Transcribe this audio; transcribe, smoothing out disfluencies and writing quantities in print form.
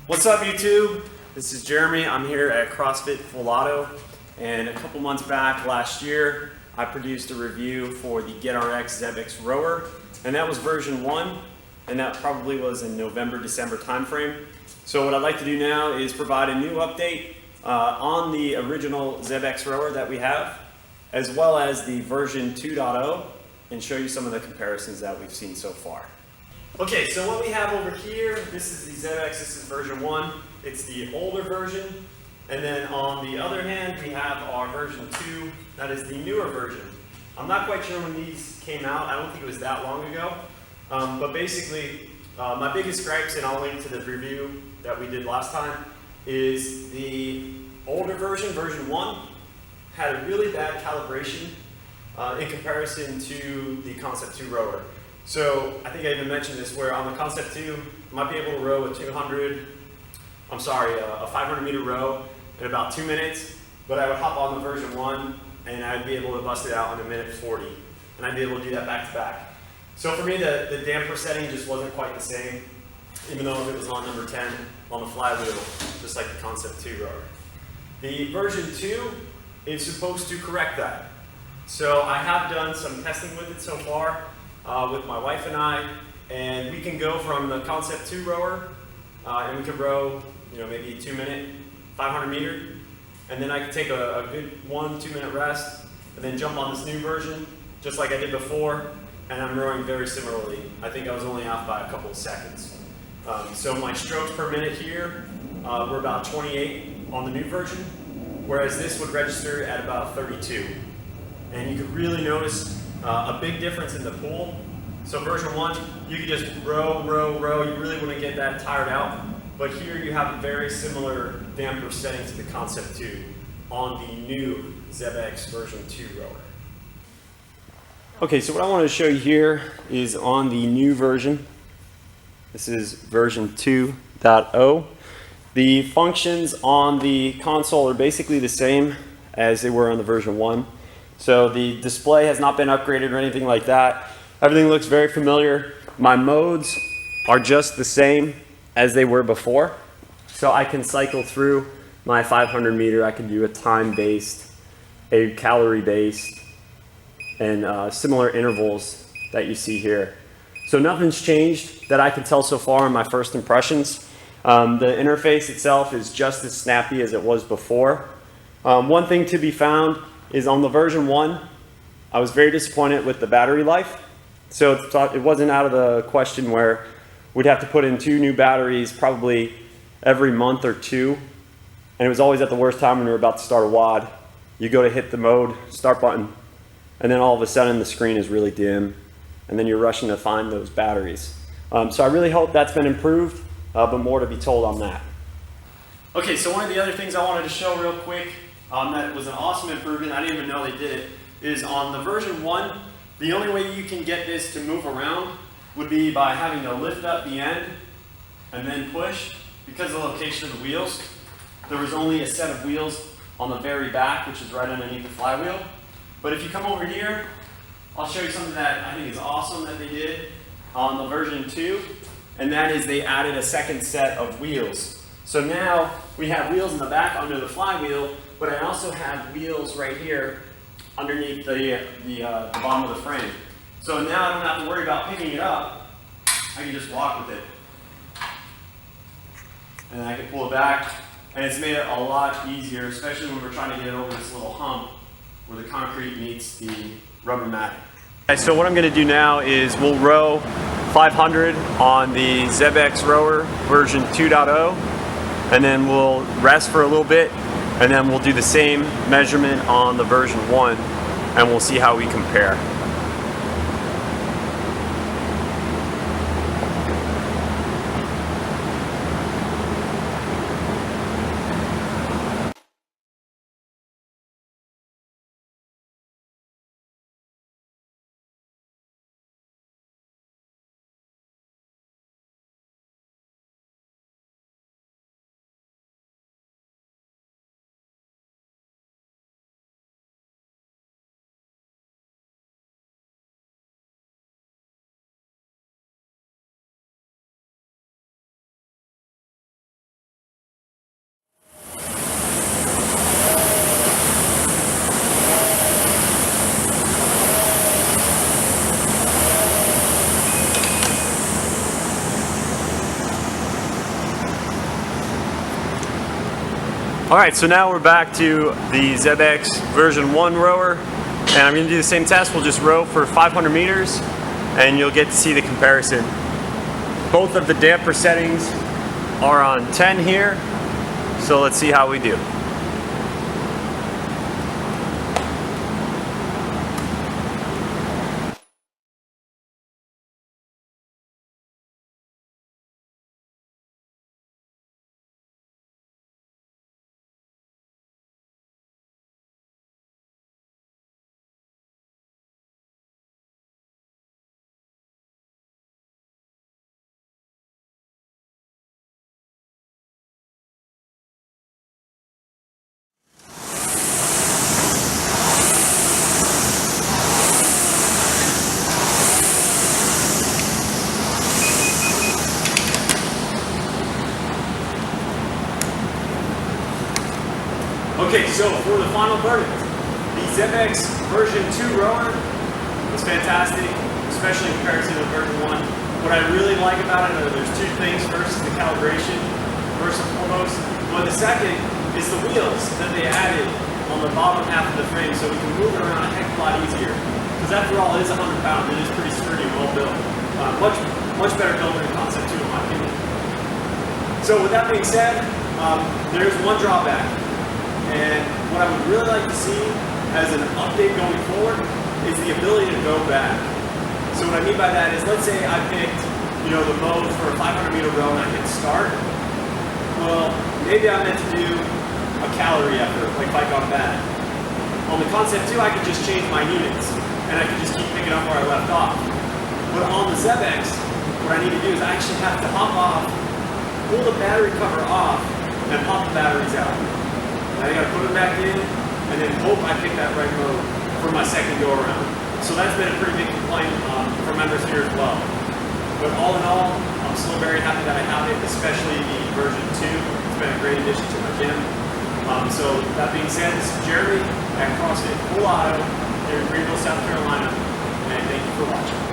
What's up, YouTube? This is Jeremy. I'm here at CrossFit Full Auto, and a couple months back last year I produced a review for the Get RX'd Xebex Rower, and that was version 1, and that probably was in November-December timeframe. So what I'd like to do now is provide a new update on the original Xebex Rower that we have, as well as the version 2.0, and show you some of the comparisons that we've seen so far. Okay, so what we have over here, this is the Xebex, this is version 1. It's the older version. And then on the other hand, we have our version 2, that is the newer version. I'm not quite sure when these came out. I don't think it was that long ago. But basically, my biggest gripes, and I'll link to the review that we did last time, is the older version, version 1, had a really bad calibration in comparison to the Concept 2 rower. So I think I even mentioned this, where on the Concept 2, I might be able to row a 500 meter row in about 2 minutes, but I would hop on the version 1 and I'd be able to bust it out in 1:40, and I'd be able to do that back to back. So for me, the damper setting just wasn't quite the same, even though it was on number 10 on the flywheel, just like the Concept 2 rower. The version 2 is supposed to correct that. So I have done some testing with it so far. With my wife and I, and we can go from the Concept 2 rower, and we can row, maybe 2 minute, 500 meter, and then I can take a good 1-2 minute rest, and then jump on this new version, just like I did before, and I'm rowing very similarly. I think I was only off by a couple of seconds. So my strokes per minute here were about 28 on the new version, whereas this would register at about 32. And you could really notice a big difference in the pool. So version 1, you could just row, you really wouldn't get that tired out. But here you have a very similar damper setting to the Concept 2 on the new Xebex version 2 rower. Okay, so what I want to show you here is on the new version. This is version 2.0. The functions on the console are basically the same as they were on the version 1. So the display has not been upgraded or anything like that. Everything looks very familiar. My modes are just the same as they were before. So I can cycle through my 500 meter. I can do a time-based, a calorie-based, and similar intervals that you see here. So nothing's changed that I can tell so far in my first impressions. The interface itself is just as snappy as it was before. One thing to be found is on the version 1, I was very disappointed with the battery life. So it wasn't out of the question where we'd have to put in 2 new batteries probably every month or 2. And it was always at the worst time when we were about to start a WOD. You go to hit the mode, start button, and then all of a sudden the screen is really dim, and then you're rushing to find those batteries. So I really hope that's been improved, but more to be told on that. Okay, so one of the other things I wanted to show real quick, that was an awesome improvement, I didn't even know they did it, is on the version 1, the only way you can get this to move around would be by having to lift up the end and then push. Because of the location of the wheels, there was only a set of wheels on the very back, which is right underneath the flywheel. But if you come over here, I'll show you something that I think is awesome that they did on the version 2, and that is they added a second set of wheels. So now we have wheels in the back under the flywheel, but I also have wheels right here underneath the bottom of the frame. So now I don't have to worry about picking it up. I can just walk with it. And I can pull it back, and it's made it a lot easier, especially when we're trying to get it over this little hump where the concrete meets the rubber mat. Okay, so what I'm going to do now is we'll row 500 on the Xebex Rower version 2.0, and then we'll rest for a little bit, and then we'll do the same measurement on the version 1, and we'll see how we compare. Alright, so now we're back to the Xebex version 1 rower, and I'm going to do the same test. We'll just row for 500 meters and you'll get to see the comparison. Both of the damper settings are on 10 here, so let's see how we do. Okay, so for the final verdict, the Xebex version 2 rower was fantastic, especially in comparison to version 1. What I really like about it, there's two things. First is the calibration, first and foremost. But the second is the wheels that they added on the bottom half of the frame, so we can move it around a heck of a lot easier. Because after all, it is 100 pounds, it is pretty sturdy and well built. Much better built than Concept 2 in my opinion. So with that being said, there's one drawback. And what I would really like to see as an update going forward is the ability to go back. So what I mean by that is, let's say I picked, the mode for a 500 meter row and I hit start. Well, maybe I meant to do a calorie effort, like bike on bad. On the Concept 2, I could just change my units and I could just keep picking up where I left off. But on the Xebex, what I need to do is I actually have to hop off, pull the battery cover off, and pop the batteries out. Now I gotta put them back in, and then hope I pick that right mode for my second go around. So that's been a pretty big complaint from members here as well. But all in all, I'm still very happy that I have it, especially the version 2. It's been a great addition to my gym. So that being said, this is Jeremy at CrossFit Full Auto here in Greenville, South Carolina, and thank you for watching.